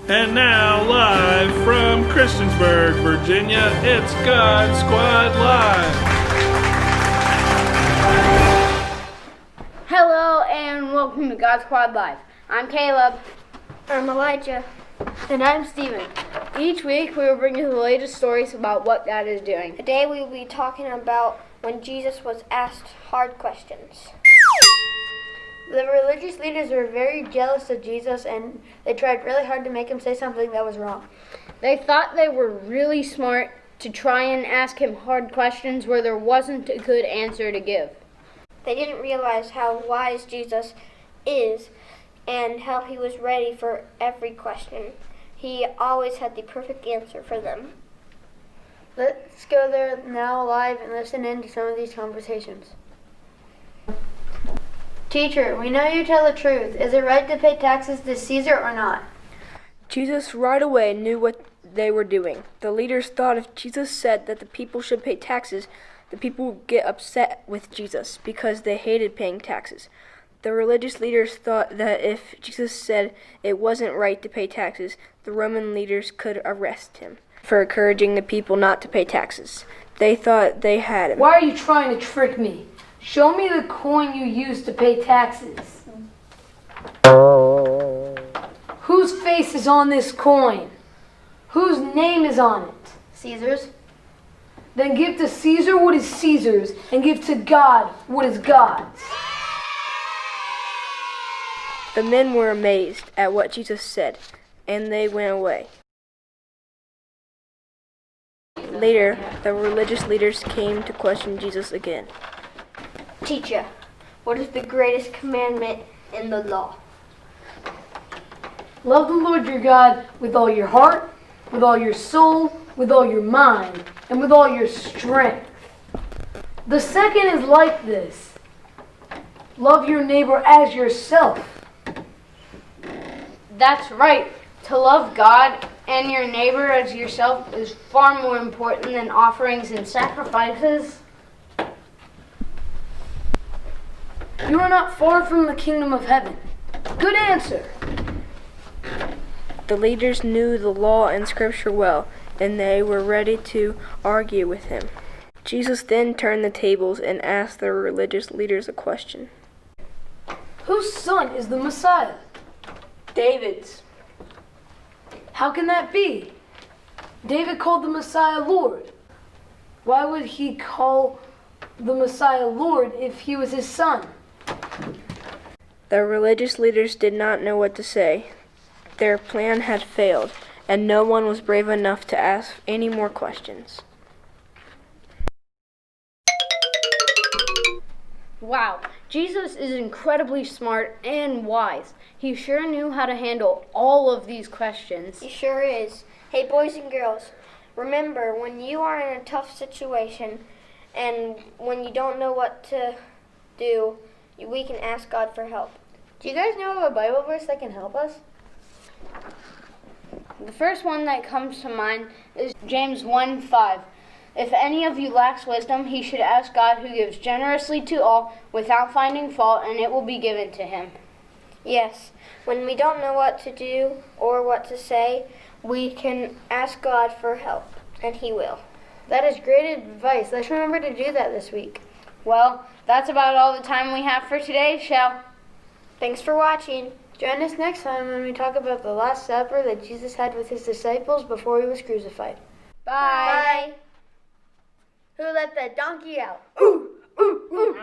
And now, live from Christiansburg, Virginia, it's God Squad Live. Hello and welcome to God Squad Live. I'm Caleb. I'm Elijah. And I'm Steven. Each week we will bring you the latest stories about what God is doing. Today we will be talking about when Jesus was asked hard questions. The religious leaders were very jealous of Jesus, and they tried really hard to make him say something that was wrong. They thought they were really smart to try and ask him hard questions where there wasn't a good answer to give. They didn't realize how wise Jesus is and how he was ready for every question. He always had the perfect answer for them. Let's go there now live and listen in to some of these conversations. Teacher, we know you tell the truth. Is it right to pay taxes to Caesar or not? Jesus right away knew what they were doing. The leaders thought if Jesus said that the people should pay taxes, the people would get upset with Jesus because they hated paying taxes. The religious leaders thought that if Jesus said it wasn't right to pay taxes, the Roman leaders could arrest him for encouraging the people not to pay taxes. They thought they had him. Why are you trying to trick me? Show me the coin you used to pay taxes. Whose face is on this coin? Whose name is on it? Caesar's. Then give to Caesar what is Caesar's, and give to God what is God's. The men were amazed at what Jesus said, and they went away. Later, the religious leaders came to question Jesus again. Teacher, what is the greatest commandment in the law? Love the Lord your God with all your heart, with all your soul, with all your mind, and with all your strength. The second is like this. Love your neighbor as yourself. That's right. To love God and your neighbor as yourself is far more important than offerings and sacrifices. You are not far from the kingdom of heaven. Good answer. The leaders knew the law and scripture well, and they were ready to argue with him. Jesus then turned the tables and asked the religious leaders a question. Whose son is the Messiah? David's. How can that be? David called the Messiah Lord. Why would he call the Messiah Lord if he was his son? The religious leaders did not know what to say. Their plan had failed, and no one was brave enough to ask any more questions. Wow, Jesus is incredibly smart and wise. He sure knew how to handle all of these questions. He sure is. Hey, boys and girls, remember when you are in a tough situation and when you don't know what to do, we can ask God for help. Do you guys know of a Bible verse that can help us? The first one that comes to mind is James 1:5. If any of you lacks wisdom, he should ask God, who gives generously to all without finding fault, and it will be given to him. Yes, when we don't know what to do or what to say, we can ask God for help, and he will. That is great advice. Let's remember to do that this week. Well, that's about all the time we have for today, Shell. Thanks for watching. Join us next time when we talk about the Last Supper that Jesus had with his disciples before he was crucified. Bye. Who let the donkey out? Ooh, ooh, ooh.